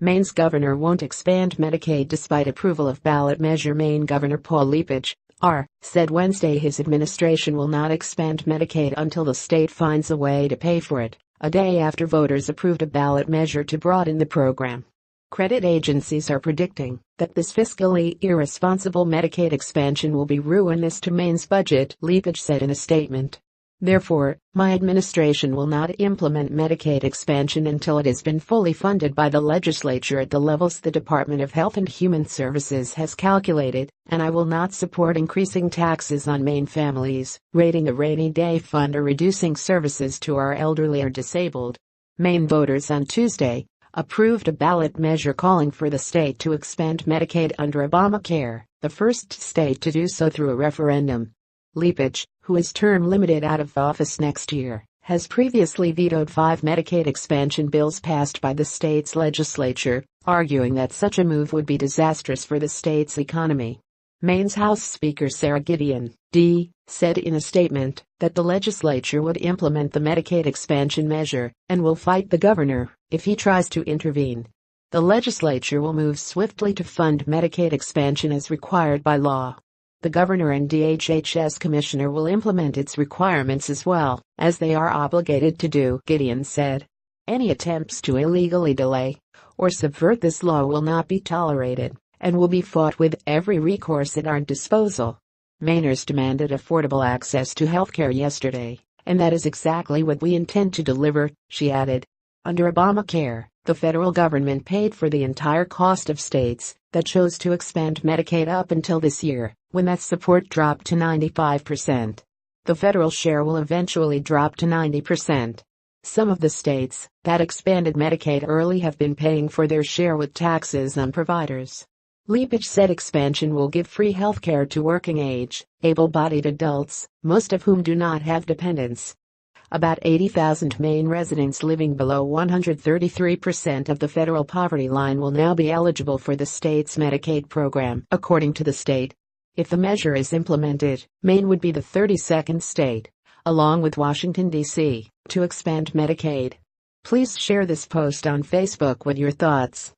Maine's governor won't expand Medicaid despite approval of ballot measure. Maine Governor Paul Lepage, R., said Wednesday his administration will not expand Medicaid until the state finds a way to pay for it, a day after voters approved a ballot measure to broaden the program. Credit agencies are predicting that this fiscally irresponsible Medicaid expansion will be ruinous to Maine's budget, Lepage said in a statement. Therefore, my administration will not implement Medicaid expansion until it has been fully funded by the legislature at the levels the Department of Health and Human Services has calculated, and I will not support increasing taxes on Maine families, raiding a rainy day fund, or reducing services to our elderly or disabled. Maine voters on Tuesday approved a ballot measure calling for the state to expand Medicaid under Obamacare, the first state to do so through a referendum. Lepage, who is term limited out of office next year, has previously vetoed 5 Medicaid expansion bills passed by the state's legislature, arguing that such a move would be disastrous for the state's economy. Maine's House Speaker Sarah Gideon, D., said in a statement that the legislature would implement the Medicaid expansion measure and will fight the governor if he tries to intervene. The legislature will move swiftly to fund Medicaid expansion as required by law. The governor and DHHS commissioner will implement its requirements as well, as they are obligated to do, Gideon said. Any attempts to illegally delay or subvert this law will not be tolerated and will be fought with every recourse at our disposal. Mainers demanded affordable access to healthcare yesterday, and that is exactly what we intend to deliver, she added. Under Obamacare, the federal government paid for the entire cost of states that chose to expand Medicaid up until this year, when that support dropped to 95%. The federal share will eventually drop to 90%. Some of the states that expanded Medicaid early have been paying for their share with taxes on providers. Lepage said expansion will give free healthcare to working-age, able-bodied adults, most of whom do not have dependents. About 80,000 Maine residents living below 133% of the federal poverty line will now be eligible for the state's Medicaid program, according to the state. If the measure is implemented, Maine would be the 32nd state, along with Washington, D.C., to expand Medicaid. Please share this post on Facebook with your thoughts.